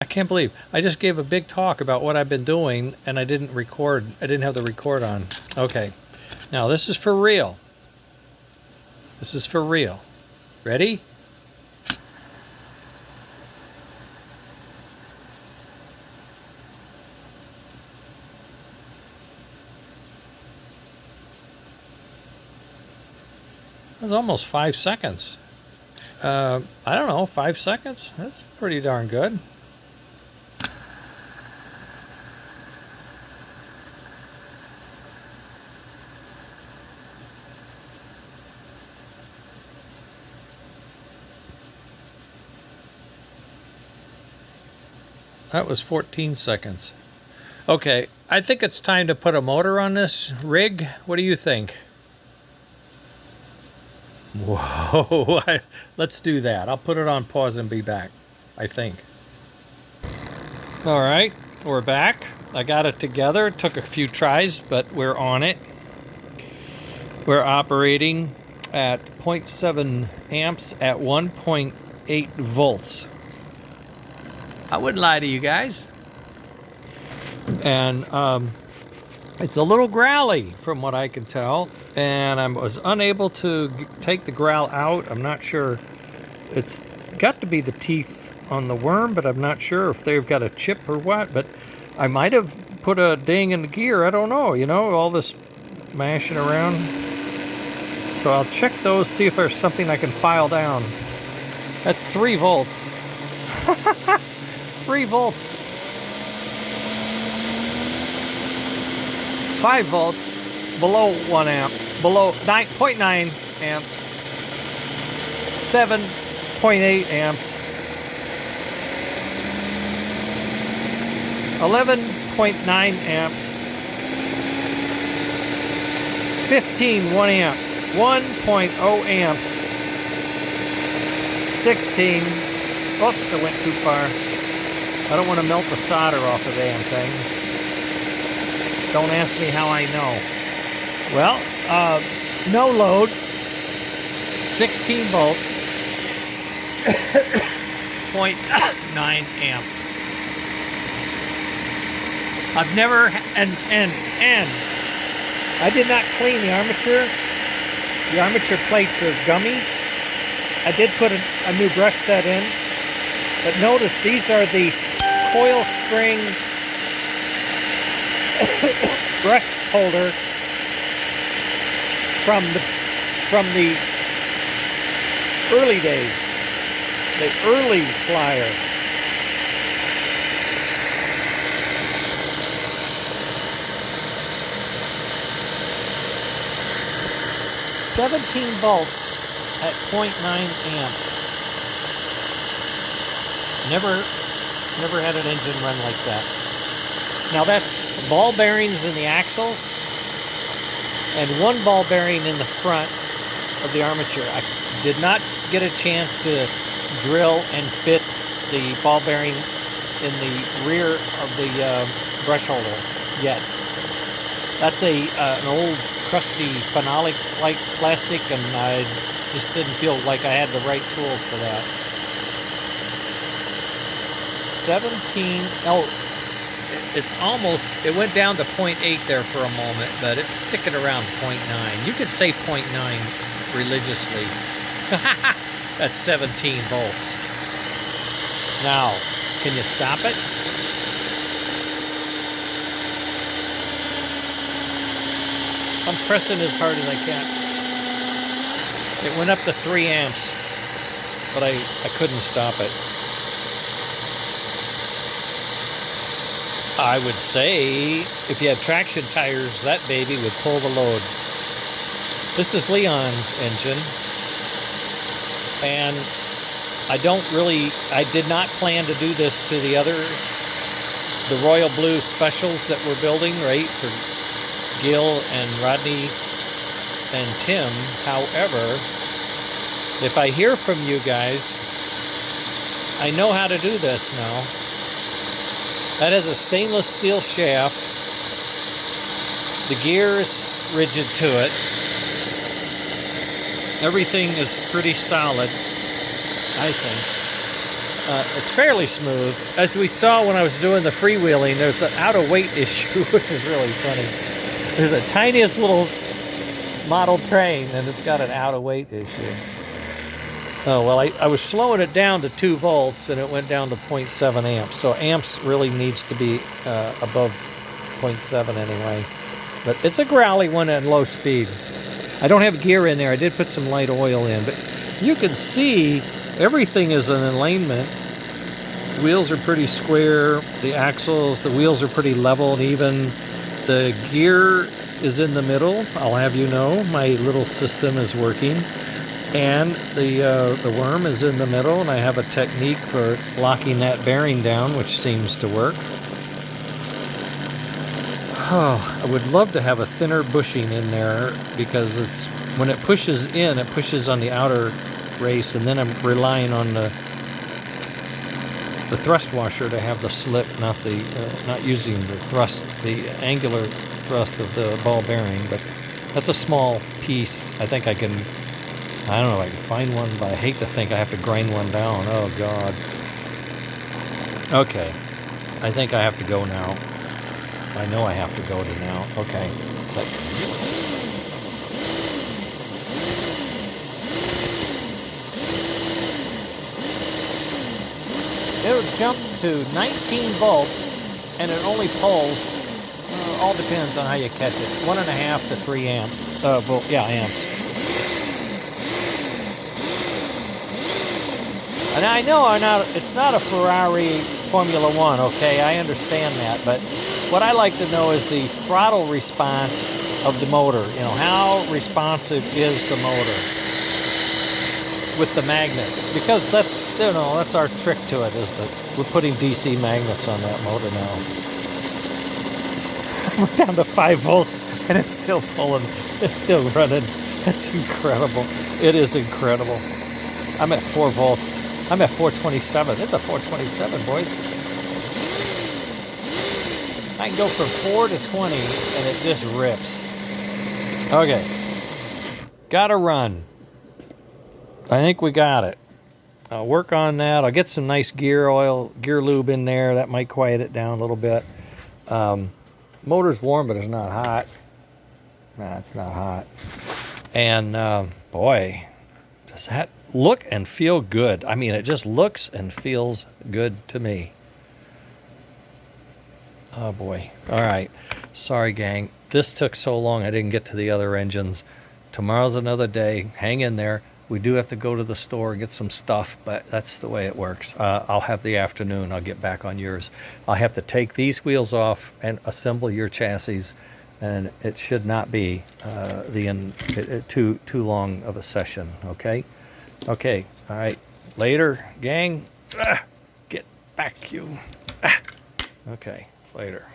I can't believe I just gave a big talk about what I've been doing and I didn't record. I didn't have the record on. Okay. Now this is for real. This is for real. Ready? That was almost 5 seconds. I don't know, 5 seconds? That's pretty darn good. That was 14 seconds. Okay, I think it's time to put a motor on this rig. What do you think? Whoa, let's do that. I'll put it on pause and be back, I think. All right, we're back. I got it together. It took a few tries, but we're on it. We're operating at 0.7 amps at 1.8 volts. I wouldn't lie to you guys. And it's a little growly from what I can tell. And I was unable to take the growl out. I'm not sure. It's got to be the teeth on the worm, but I'm not sure if they've got a chip or what. But I might have put a ding in the gear. I don't know. You know, all this mashing around. So I'll check those, see if there's something I can file down. That's 3 volts. 3 volts. 5 volts, below 1 amp, below 9.9 amps, 7.8 amps, 11.9 amps, 15, 1 amp, 1.0 amps, 16, oops, I went too far. I don't want to melt the solder off the damn thing. Don't ask me how I know. Well, no load, 16 volts, 0.9 amp. I've never, and I did not clean the armature. The armature plates are gummy. I did put a new brush set in, but notice these are the coil spring brush holder from the early days, the early flyer. $17 volts at 0.9 amps. Never had an engine run like that. Now that's ball bearings in the axles and 1 ball bearing in the front of the armature. I did not get a chance to drill and fit the ball bearing in the rear of the brush holder yet. That's an old crusty phenolic-like plastic, and I just didn't feel like I had the right tools for that. 17, oh, it's almost, it went down to 0.8 there for a moment, but it's sticking around 0.9. You could say 0.9 religiously. That's 17 volts. Now, can you stop it? I'm pressing as hard as I can. It went up to 3 amps, but I couldn't stop it. I would say if you had traction tires, that baby would pull the load. This is Leon's engine, and I did not plan to do this to the others, the Royal Blue Specials that we're building, right, for Gil and Rodney and Tim. However, if I hear from you guys, I know how to do this now. That is a stainless steel shaft. The gear is rigid to it. Everything is pretty solid, I think. It's fairly smooth. As we saw when I was doing the freewheeling, there's an out of weight issue, which is really funny. There's a tiniest little model train, and it's got an out of weight issue. Oh, well, I was slowing it down to 2 volts, and it went down to 0.7 amps. So amps really needs to be above 0.7 anyway. But it's a growly one at low speed. I don't have gear in there. I did put some light oil in, but you can see everything is in alignment. The wheels are pretty square. The axles, the wheels are pretty level and even. The gear is in the middle. I'll have you know, my little system is working. And the worm is in the middle, and I have a technique for locking that bearing down, which seems to work. Oh, I would love to have a thinner bushing in there, because it's when it pushes in, it pushes on the outer race, and then I'm relying on the thrust washer to have the slip, not using the thrust, the angular thrust of the ball bearing. But that's a small piece. I think I can. I don't know if I can find one, but I hate to think I have to grind one down. Oh, God. Okay. I think I have to go now. I know I have to go to now. Okay. It'll jump to 19 volts, and it only pulls, all depends on how you catch it, 1.5 to 3 amps. Amps. And I know it's not a Ferrari Formula One, okay? I understand that, but what I like to know is the throttle response of the motor. You know, how responsive is the motor with the magnets? Because that's our trick to it, is that we're putting DC magnets on that motor now. We're down to 5 volts, and it's still pulling. It's still running. That's incredible. It is incredible. I'm at 4 volts. I'm at 427. It's a 427, boys. I can go from 4 to 20, and it just rips. Okay. Gotta run. I think we got it. I'll work on that. I'll get some nice gear lube in there. That might quiet it down a little bit. Motor's warm, but it's not hot. Nah, it's not hot. And, boy, does that look and feel good. I mean, it just looks and feels good to me. Oh, boy. All right. Sorry, gang. This took so long, I didn't get to the other engines. Tomorrow's another day. Hang in there. We do have to go to the store and get some stuff, but that's the way it works. I'll have the afternoon. I'll get back on yours. I'll have to take these wheels off and assemble your chassis, and it should not be too long of a session, okay? Okay, all right. Later, gang. Get back, you. Okay, later.